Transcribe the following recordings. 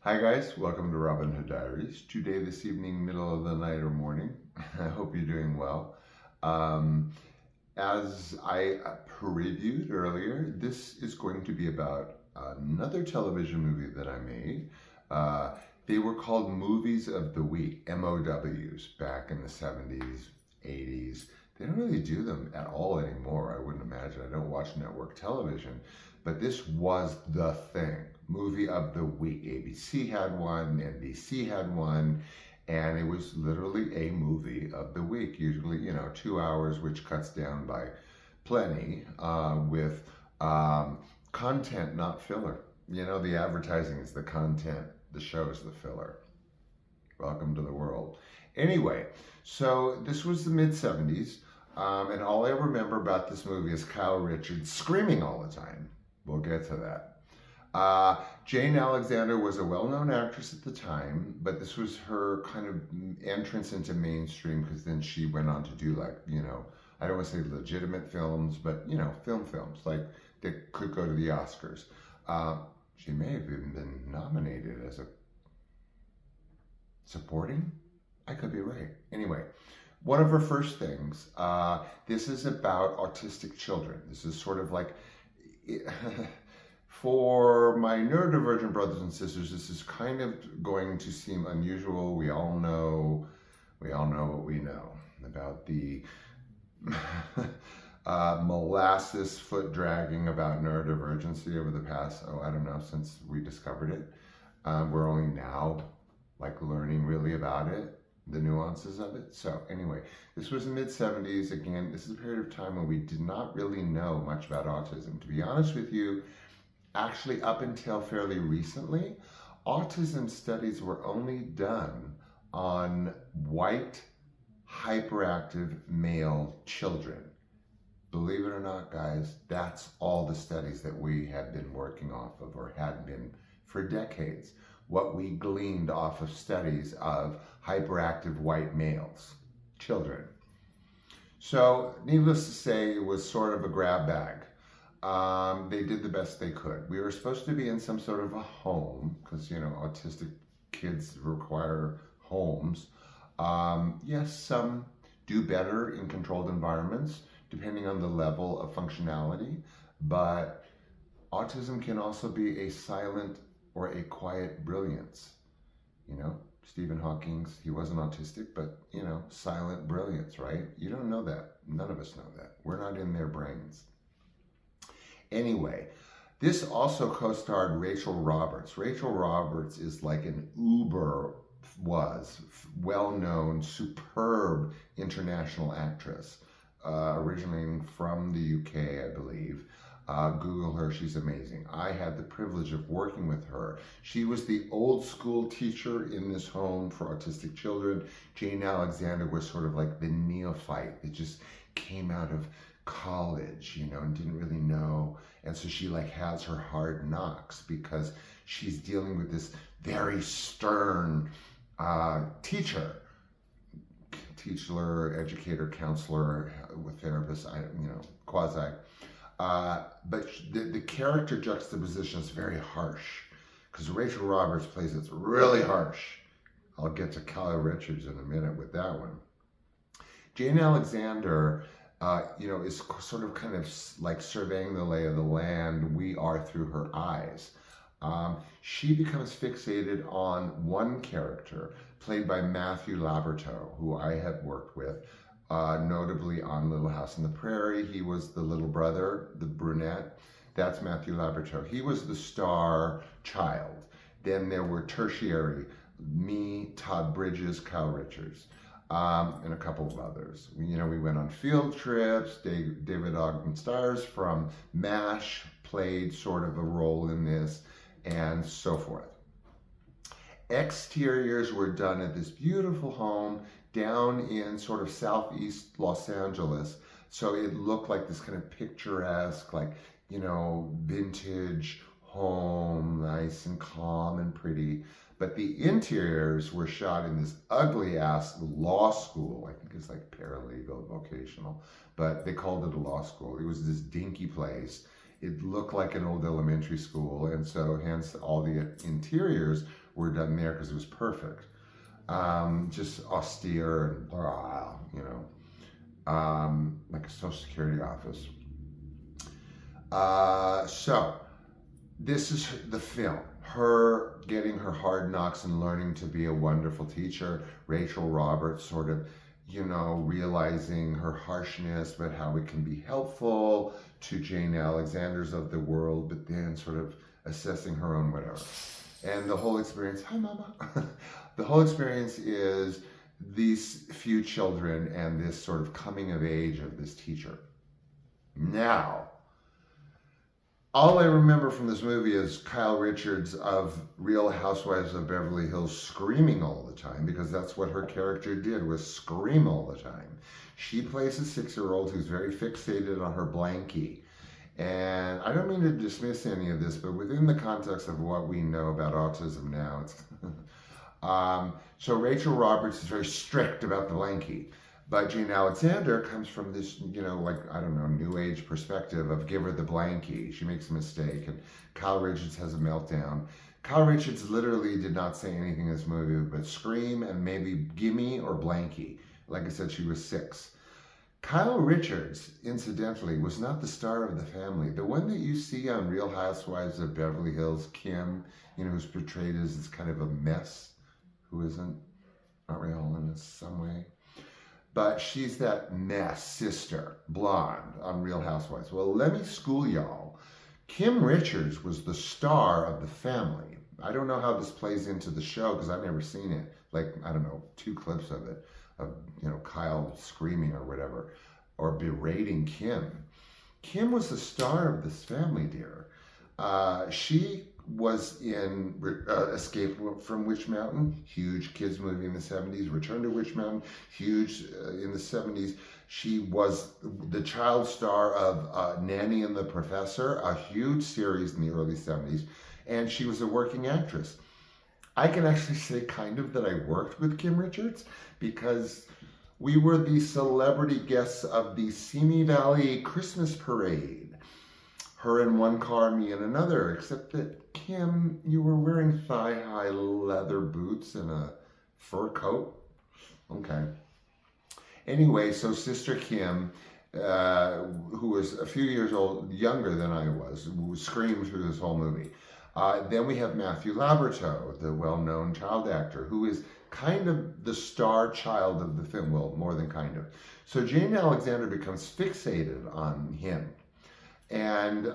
Hi guys, welcome to Robin Hood Diaries. Today, this evening, middle of the night or morning. I hope you're doing well. Um, as I previewed earlier, this is going to be about another television movie that I made. Uh, they were called Movies of the Week, MOWs, back in the 70s, 80s. They don't really do them at all anymore, I wouldn't imagine. I don't watch network television, but this was the thing. Movie of the Week. ABC had one, NBC had one, and it was literally a movie of the week. Usually, 2 hours, which cuts down by plenty with content, not filler. The advertising is the content, the show is the filler. Welcome to the world. Anyway, so this was the mid 70s, and all I remember about this movie is Kyle Richards screaming all the time. We'll get to that. Jane Alexander was a well-known actress at the time, but this was her kind of entrance into mainstream because then she went on to do I don't want to say legitimate films, but films like that could go to the Oscars. She may have even been nominated as a supporting. I could be right. Anyway, one of her first things, this is about autistic children. This is sort of like... For my neurodivergent brothers and sisters, this is kind of going to seem unusual. We all know what we know about the molasses foot dragging about neurodivergency over the past, I don't know, since we discovered it. We're only now learning really about it, the nuances of it. So anyway, this was the mid 70s. Again, this is a period of time when we did not really know much about autism. To be honest with you, actually, up until fairly recently, autism studies were only done on white, hyperactive male children. Believe it or not, guys, that's all the studies that we have been working off of, or had been for decades. What we gleaned off of studies of hyperactive white males, children. So, needless to say, it was sort of a grab bag. They did the best they could. We were supposed to be in some sort of a home because, autistic kids require homes. Yes, some do better in controlled environments depending on the level of functionality, but autism can also be a silent or a quiet brilliance. Stephen Hawking, he wasn't autistic, but, silent brilliance, right? You don't know that. None of us know that. We're not in their brains. Anyway, this also co-starred Rachel Roberts. Rachel Roberts is like an well-known, superb international actress, originating from the UK, I believe. Google her, she's amazing. I had the privilege of working with her. She was the old school teacher in this home for autistic children. Jane Alexander was sort of like the neophyte that just came out of college, and didn't really know. And so she has her hard knocks because she's dealing with this very stern teacher, educator, counselor, with therapist, quasi. But the character juxtaposition is very harsh because Rachel Roberts plays it really harsh. I'll get to Kyle Richards in a minute with that one. Jane Alexander, is sort of kind of like surveying the lay of the land. We are through her eyes. She becomes fixated on one character played by Matthew Labyorteaux, who I have worked with, notably on Little House on the Prairie. He was the little brother, the brunette. That's Matthew Labyorteaux. He was the star child. Then there were tertiary, me, Todd Bridges, Kyle Richards. And a couple of others. We went on field trips. David Ogden Stiers from MASH played sort of a role in this, and so forth. Exteriors were done at this beautiful home down in sort of southeast Los Angeles. So it looked like this kind of picturesque, vintage home, nice and calm and pretty. But the interiors were shot in this ugly ass law school. I think it's like paralegal, vocational, but they called it a law school. It was this dinky place. it looked like an old elementary school, and so hence all the interiors were done there because it was perfect. Just austere and blah, you know, like a social security office. So this is the film. Her getting her hard knocks and learning to be a wonderful teacher. Rachel Roberts sort of, you know, realizing her harshness, but how it can be helpful to Jane Alexander's of the world, but then sort of assessing her own whatever. And the whole experience, hi mama. The whole experience is these few children and this sort of coming of age of this teacher. Now, all I remember from this movie is Kyle Richards of Real Housewives of Beverly Hills screaming all the time, because that's what her character did, was scream all the time. She plays a 6-year-old who's very fixated on her blankie. And I don't mean to dismiss any of this, but within the context of what we know about autism now, it's so Rachel Roberts is very strict about the blankie. But Jane Alexander comes from this, you know, like, I don't know, new age perspective of give her the blankie. She makes a mistake, and Kyle Richards has a meltdown. Kyle Richards literally did not say anything in this movie but scream and maybe gimme or blankie. Like I said, she was 6. Kyle Richards, incidentally, was not the star of the family. The one that you see on Real Housewives of Beverly Hills, Kim, you know, who's portrayed as this kind of a mess, who isn't, aren't we all in some way? But she's that mess sister, blonde, on Real Housewives. Well, let me school y'all. Kim Richards was the star of the family. I don't know how this plays into the show because I've never seen it. Like, I don't know, 2 clips of it, of, you know, Kyle screaming or whatever, or berating Kim. Kim was the star of this family, dear. She was in Escape from Witch Mountain, huge kids movie in the 70s. Return to Witch Mountain, huge in the 70s. She was the child star of Nanny and the Professor, a huge series in the early 70s. And she was a working actress. I can actually say kind of that I worked with Kim Richards because we were the celebrity guests of the Simi Valley Christmas Parade. Her in one car, me in another, except that, Kim, you were wearing thigh-high leather boots and a fur coat. Okay. Anyway, so Sister Kim, who was a few years old, younger than I was, screamed through this whole movie. Then we have Matthew Labyorteaux, the well-known child actor, who is kind of the star child of the film, well, more than kind of. So Jane Alexander becomes fixated on him and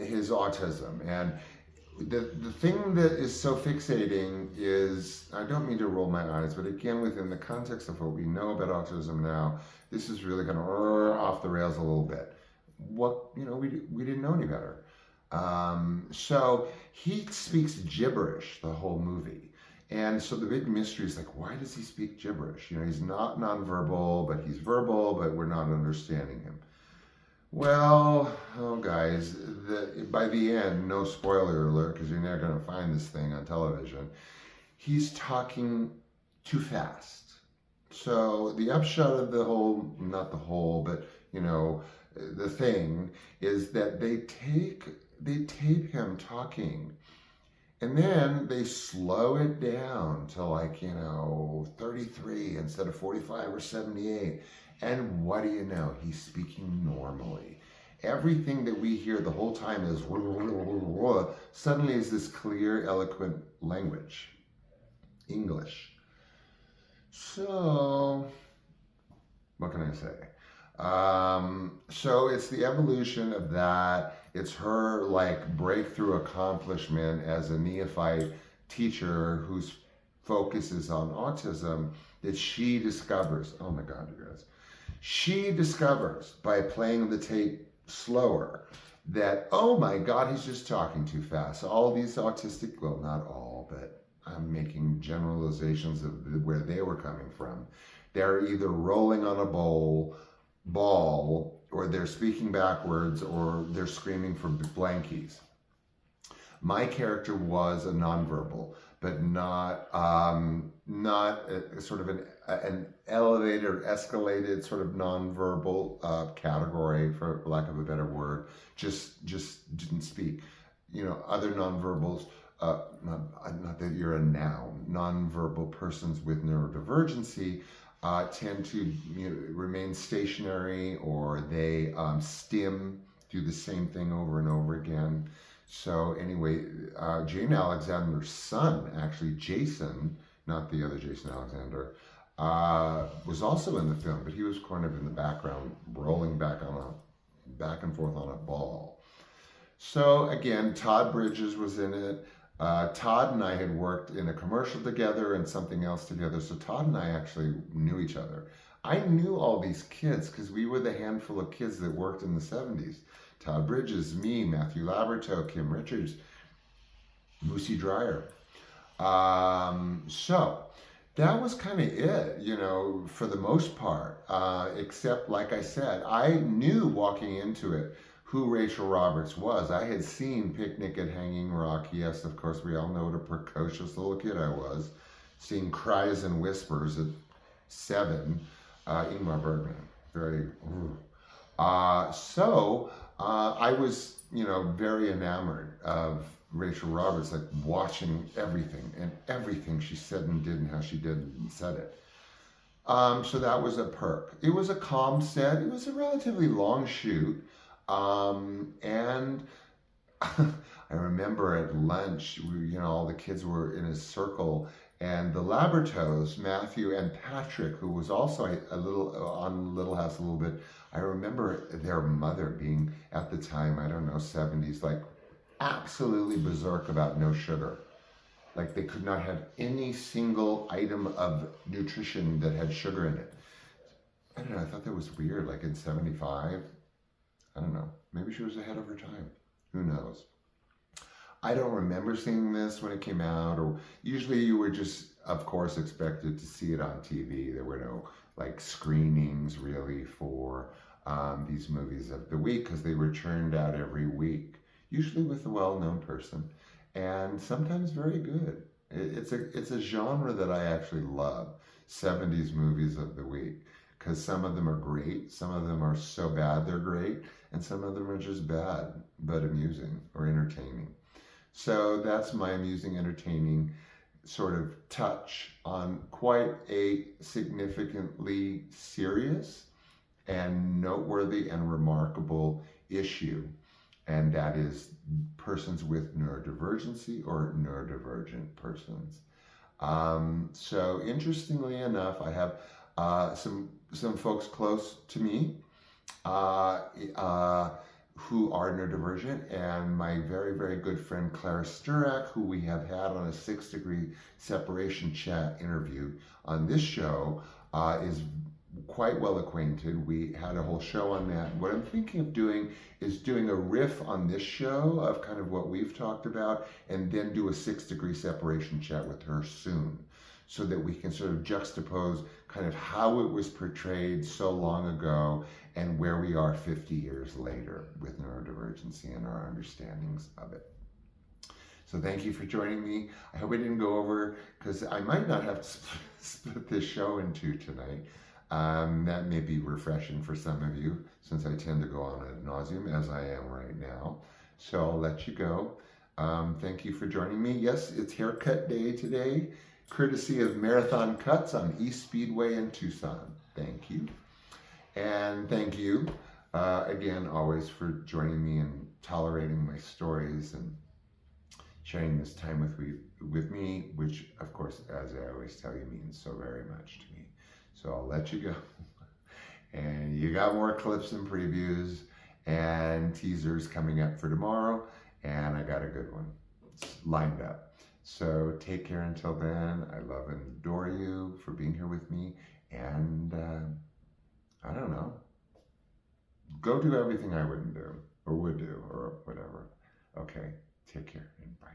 his autism. And the thing that is so fixating is, I don't mean to roll my eyes, but again, within the context of what we know about autism now, this is really kind of off the rails a little bit. What, you know, we didn't know any better. So he speaks gibberish the whole movie. And so the big mystery is like, why does he speak gibberish? You know, he's not nonverbal, but he's verbal, but we're not understanding him. Well, oh guys, by the end, no spoiler alert, because you're not going to find this thing on television, he's talking too fast. So the upshot of the whole, not the whole, but, you know, the thing is that they tape him talking, and then they slow it down to, like, you know, 33 instead of 45 or 78. And what do you know? He's speaking normally. Everything that we hear the whole time is suddenly is this clear, eloquent language, English. So, what can I say? So it's the evolution of that. It's her, like, breakthrough accomplishment as a neophyte teacher whose focus is on autism that she discovers. Oh my God, you guys. She discovers by playing the tape slower that, oh my God, he's just talking too fast. All these autistic, well, not all, but I'm making generalizations of where they were coming from. They're either rolling on a ball, or they're speaking backwards, or they're screaming for blankies. My character was a nonverbal, but not a, sort of an elevated or escalated sort of nonverbal category, for lack of a better word, just didn't speak. Other nonverbals, not that you're a noun, nonverbal persons with neurodivergency tend to remain stationary, or they stim, do the same thing over and over again. So anyway, Jane Alexander's son, actually Jason, not the other Jason Alexander, was also in the film, but he was kind of in the background, rolling back and forth on a ball. So again, Todd Bridges was in it. Todd and I had worked in a commercial together and something else together. So Todd and I actually knew each other. I knew all these kids because we were the handful of kids that worked in the 70s. Todd Bridges, me, Matthew Labyorteaux, Kim Richards, Lucy Dreyer. So that was kind of it, for the most part, except, like I said, I knew walking into it who Rachel Roberts was. I had seen Picnic at Hanging Rock. Yes, of course, we all know what a precocious little kid I was. Seeing Cries and Whispers at 7, Ingmar Bergman. Very, so I was, very enamored of Rachel Roberts, like watching everything she said and did and how she did and said it. So that was a perk. It was a calm set. It was a relatively long shoot. And I remember at lunch, all the kids were in a circle, and the Labyorteaux, Matthew and Patrick, who was also a little on Little House a little bit. I remember their mother being, at the time, I don't know, 70s, like absolutely berserk about no sugar. Like they could not have any single item of nutrition that had sugar in it. I don't know, I thought that was weird, like in 75. I don't know, maybe she was ahead of her time. Who knows? I don't remember seeing this when it came out, or usually you were just, of course, expected to see it on TV. There were no like screenings really for these movies of the week, because they were churned out every week, usually with a well-known person, and sometimes very good. It's a genre that I actually love, 70s movies of the week, because some of them are great, some of them are so bad they're great, and some of them are just bad but amusing or entertaining. So that's my amusing, entertaining sort of touch on quite a significantly serious and noteworthy and remarkable issue, and that is persons with neurodivergency or neurodivergent persons. So interestingly enough, I have some folks close to me who are neurodivergent, and my very, very good friend Clara Sturak, who we have had on a 6-degree separation chat interview on this show, is quite well acquainted. We had a whole show on that. What I'm thinking of doing is doing a riff on this show of kind of what we've talked about, and then do a 6-degree separation chat with her soon, so that we can sort of juxtapose kind of how it was portrayed so long ago and where we are 50 years later with neurodivergency and our understandings of it. So thank you for joining me. I hope I didn't go over, because I might not have to split this show in two tonight. That may be refreshing for some of you, since I tend to go on ad nauseum, as I am right now. So I'll let you go. Thank you for joining me. Yes, it's haircut day today, courtesy of Marathon Cuts on East Speedway in Tucson. Thank you. And thank you again, always, for joining me and tolerating my stories and sharing this time with me, which, of course, as I always tell you, means so very much to me. So I'll let you go. And you got more clips and previews and teasers coming up for tomorrow, and I got a good one lined up. So take care until then. I love and adore you for being here with me, and I don't know, go do everything I wouldn't do or would do or whatever. Okay, take care and bye.